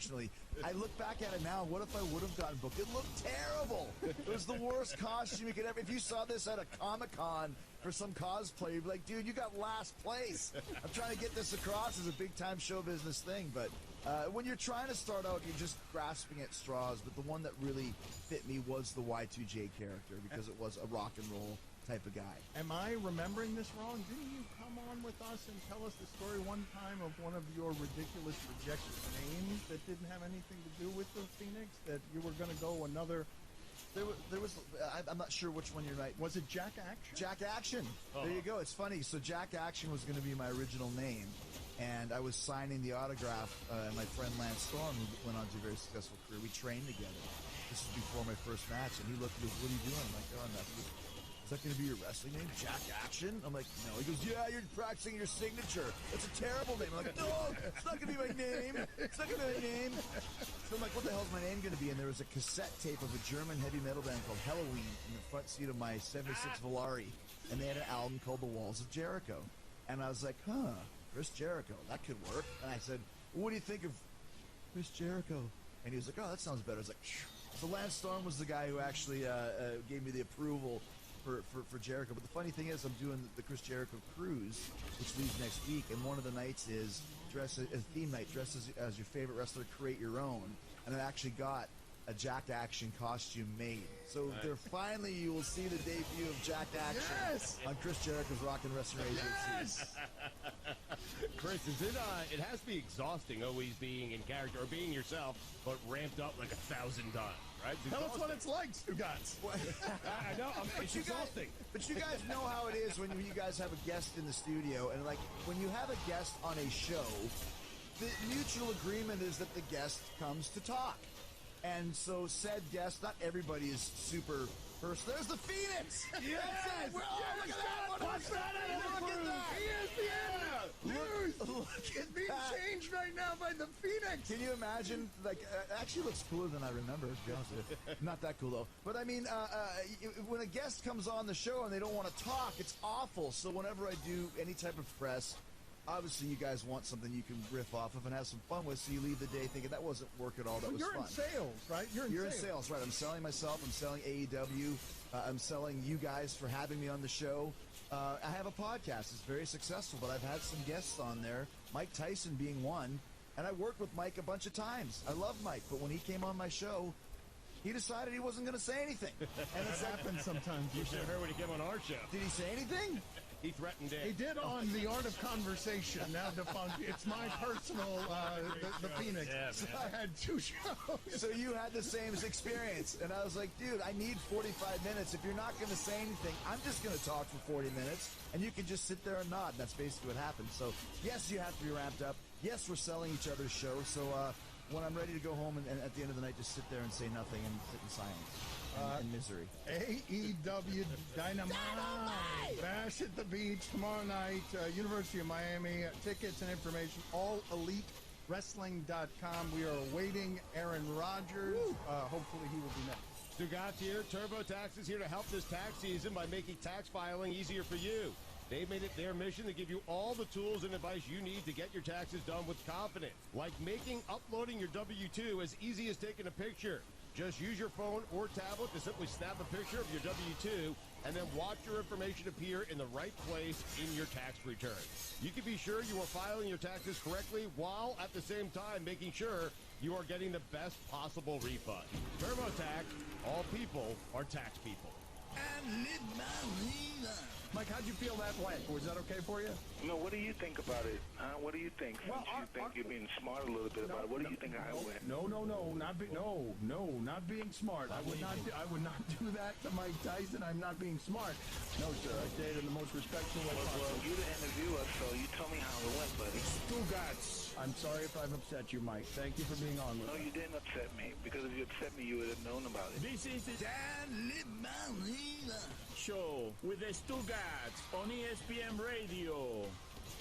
unfortunately. I look back at it now. What if I would have gotten booked? It looked terrible. It was the worst costume you could ever. If you saw this at a Comic-Con for some cosplay, you'd be like, dude, you got last place. I'm trying to get this across as a big-time show business thing. But when you're trying to start out, you're just grasping at straws. But the one that really fit me was the Y2J character because it was a rock and roll type of guy. Am I remembering this wrong? Didn't you come on with us and tell us the story one time of one of your ridiculous rejected names that didn't have anything to do with the Phoenix? That you were going to go another... There was I'm not sure which one you're right. Was it Jack Action? Jack Action. There you go. It's funny. So Jack Action was going to be my original name, and I was signing the autograph. My friend Lance Storm, who went on to a very successful career, we trained together. This was before my first match, and he looked at me, "What are you doing?" I'm like, "Oh, nothing." Is that going to be your wrestling name, Jack Action? I'm like, no. He goes, yeah, you're practicing your signature. That's a terrible name. I'm like, no, it's not going to be my name. It's not going to be my name. So I'm like, what the hell's my name going to be? And there was a cassette tape of a German heavy metal band called Halloween in the front seat of my 76 Volare. And they had an album called The Walls of Jericho. And I was like, Chris Jericho, that could work. And I said, what do you think of Chris Jericho? And he was like, oh, that sounds better. I was like, phew. So Lance Storm was the guy who actually gave me the approval for Jericho. But the funny thing is, I'm doing the Chris Jericho cruise, which leaves next week, and one of the nights is a theme night, dress as your favorite wrestler, create your own. And I actually got a Jack Action costume made. So there finally you will see the debut of Jack Action on Chris Jericho's Rockin' Wrestling Radio. Yes! Chris, it has to be exhausting always being in character or being yourself, but ramped up like 1,000 times, right? Tell us what it's like, Stugotz. I know, it's exhausting. But you guys know how it is when you guys have a guest in the studio, and like when you have a guest on a show, the mutual agreement is that the guest comes to talk. And so said guest, not everybody is super first. There's the Phoenix! Yes! Look at that! What's that? Look at that! Look, it's being changed right now by the Phoenix! Can you imagine? Like, it actually looks cooler than I remember, to be honest with you. Not that cool, though. But, I mean, when a guest comes on the show and they don't want to talk, it's awful. So whenever I do any type of press, obviously, you guys want something you can riff off of and have some fun with, so you leave the day thinking that wasn't work at all. That was fun. You're in sales, right? You're in sales, right? I'm selling myself. I'm selling AEW. I'm selling you guys for having me on the show. I have a podcast. It's very successful, but I've had some guests on there, Mike Tyson being one, and I worked with Mike a bunch of times. I love Mike, but when he came on my show, he decided he wasn't going to say anything. And it's happened sometimes. You should have heard when he came on our show. Did he say anything? He threatened it. He did on The Art of Conversation, now defunct. It's my personal, the Phoenix. Yeah, so I had 2 shows. So you had the same experience. And I was like, dude, I need 45 minutes. If you're not going to say anything, I'm just going to talk for 40 minutes. And you can just sit there and nod. That's basically what happened. So, yes, you have to be ramped up. Yes, we're selling each other's show. So when I'm ready to go home and at the end of the night, just sit there and say nothing and sit in silence. And misery. AEW Dynamite! Bash at the Beach tomorrow night. University of Miami. Tickets and information, allelitewrestling.com. We are awaiting Aaron Rodgers. Hopefully he will be next. Stugotz here. TurboTax is here to help this tax season by making tax filing easier for you. They've made it their mission to give you all the tools and advice you need to get your taxes done with confidence. Like making uploading your W-2 as easy as taking a picture. Just use your phone or tablet to simply snap a picture of your W-2 and then watch your information appear in the right place in your tax return. You can be sure you are filing your taxes correctly while at the same time making sure you are getting the best possible refund. TurboTax, all people are tax people. Mike, how'd you feel that way? Was that okay for you? No, what do you think about it? What do you think? Well, you think you're being smart a little bit about it. What do you think I went? No, not being smart. I would not do that to Mike Tyson. I'm not being smart. No, sir. I say it in the most respectful way possible. Well, you the interviewer, so you tell me how it went, buddy. Stugotz. I'm sorry if I've upset you, Mike. Thank you for being on with us. No, you didn't upset me. Because if you upset me, you would have known about it. This is the Dan Show with the Stugotz on ESPN Radio.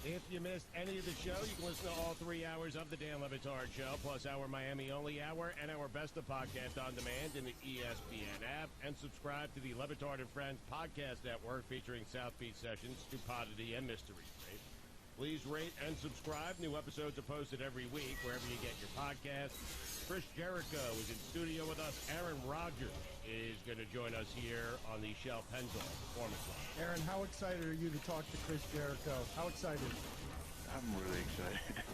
If you missed any of the show, you can listen to all 3 hours of the Dan Le Batard Show, plus our Miami Only Hour and our Best of Podcast on Demand in the ESPN app. And subscribe to the Le Batard and Friends Podcast Network featuring South Beach Sessions, Stupidity, and Mystery Rape. Please rate and subscribe. New episodes are posted every week wherever you get your podcasts. Chris Jericho is in studio with us. Aaron Rodgers is going to join us here on the Shell Pennzoil Performance Line. Aaron, how excited are you to talk to Chris Jericho? How excited? I'm really excited.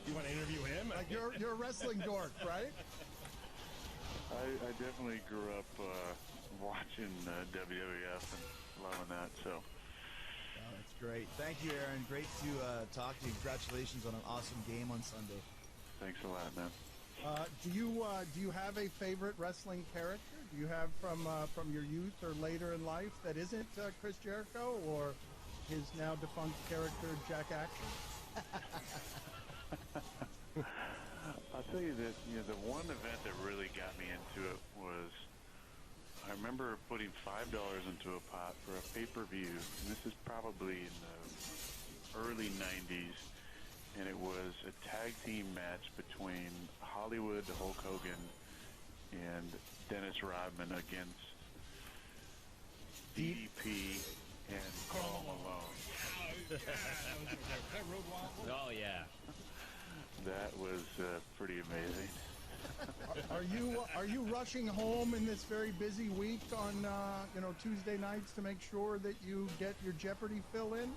You want to interview him? Like you're a wrestling dork, right? I definitely grew up watching WWF and loving that, so. Oh, that's great. Thank you, Aaron. Great to talk to you. Congratulations on an awesome game on Sunday. Thanks a lot, man. Do you have a favorite wrestling character? Do you have from your youth or later in life that isn't Chris Jericho or his now defunct character Jack Action? I'll tell you that the one event that really got me into it was I remember putting $5 into a pot for a pay-per-view, and this is probably in the early 90s. And it was a tag team match between Hollywood, Hulk Hogan, and Dennis Rodman against DDP and Karl Malone. Oh, yeah. That was pretty amazing. Are you rushing home in this very busy week on Tuesday nights to make sure that you get your Jeopardy fill in?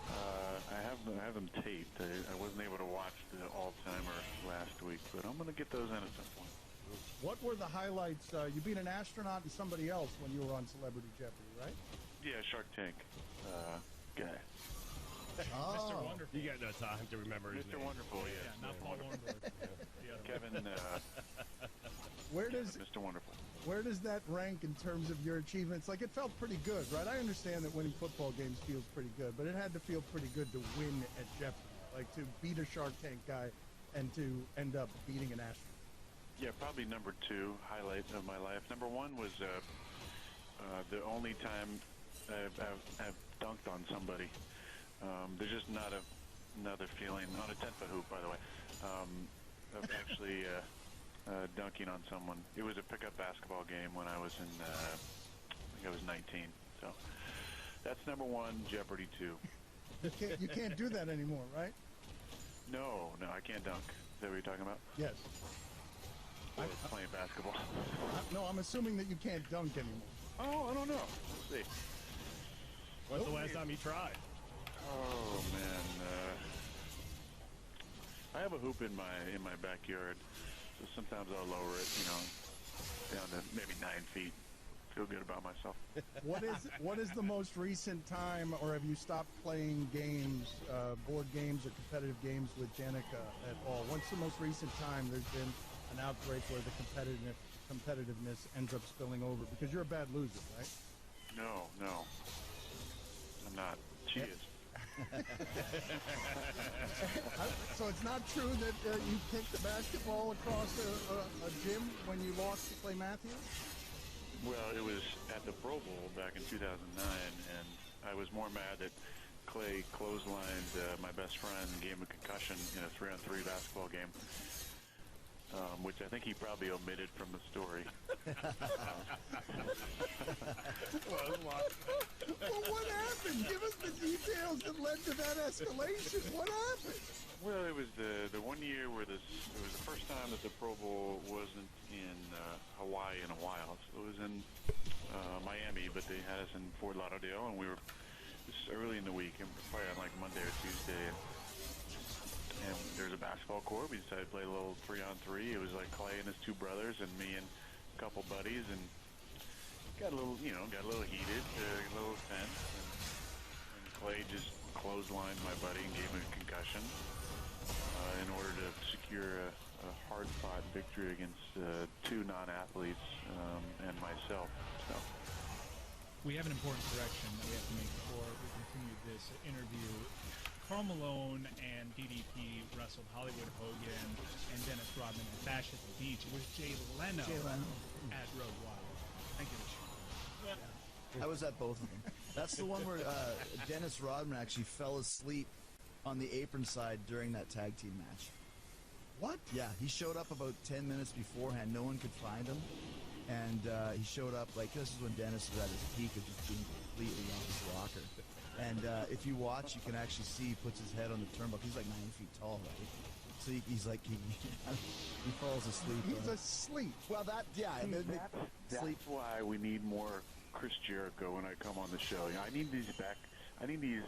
I have them taped. I wasn't able to watch the all-timer last week, but I'm going to get those in at some point. What were the highlights? You beat an astronaut and somebody else when you were on Celebrity Jeopardy, right? Yeah, Shark Tank guy. Oh. Mr. Wonderful. You got no time to remember his Mr. name. Wonderful, Yeah, yes. not Paul Orndorff. The other one. Kevin, Mr. Wonderful. Where does that rank in terms of your achievements? Like, it felt pretty good, right? I understand that winning football games feels pretty good, but it had to feel pretty good to win at Jeopardy, like to beat a Shark Tank guy and to end up beating an astronaut. Yeah, probably number 2 highlight of my life. Number 1 was the only time I've dunked on somebody. There's just not another feeling on a 10-foot hoop, by the way, of actually dunking on someone. It was a pickup basketball game when I was I think I was 19. So that's number 1, Jeopardy 2. You can't do that anymore, right? No, I can't dunk. Is that what you're talking about? Yes. I was playing basketball. No, I'm assuming that you can't dunk anymore. Oh, I don't know. Let's see. When's the last time you tried? Oh man, I have a hoop in my backyard, so sometimes I'll lower it, down to maybe 9 feet. Feel good about myself. What is the most recent time, or have you stopped playing games, board games or competitive games with Danica at all? What's the most recent time there's been an outbreak where the competitiveness ends up spilling over? Because you're a bad loser, right? No, I'm not. She is. So it's not true that you kicked the basketball across a gym when you lost to Clay Matthews? Well, it was at the Pro Bowl back in 2009, and I was more mad that Clay clotheslined my best friend and gave him a concussion in a 3-on-3 basketball game, which I think he probably omitted from the story. Well, what happened? Give us the details that led to that escalation. What happened? Well, it was the one year where it was the first time that the Pro Bowl wasn't in Hawaii in a while. So it was in Miami, but they had us in Fort Lauderdale, and this is early in the week, and probably on like Monday or Tuesday. And there's a basketball court. We decided to play a little 3-on-3. It was like Clay and his 2 brothers and me and a couple buddies, and got a little heated, a little tense, and Clay just clotheslined my buddy and gave him a concussion in order to secure a hard-fought victory against 2 non-athletes and myself. So. We have an important correction that we have to make before we continue this interview. Karl Malone and DDP wrestled Hollywood Hogan and Dennis Rodman at Bash at the Beach. It was Jay Leno at Road Wild. Thank you, Richard. I was at both of them. That's the one where Dennis Rodman actually fell asleep on the apron side during that tag team match. What? Yeah, he showed up about 10 minutes beforehand. No one could find him. And he showed up, like, this is when Dennis was at his peak of just being completely off his rocker. And if you watch, you can actually see he puts his head on the turnbuckle. He's like 9 feet tall, right? So he's like he falls asleep. He's asleep. Well, that That's why we need more Chris Jericho when I come on the show. You know, I need these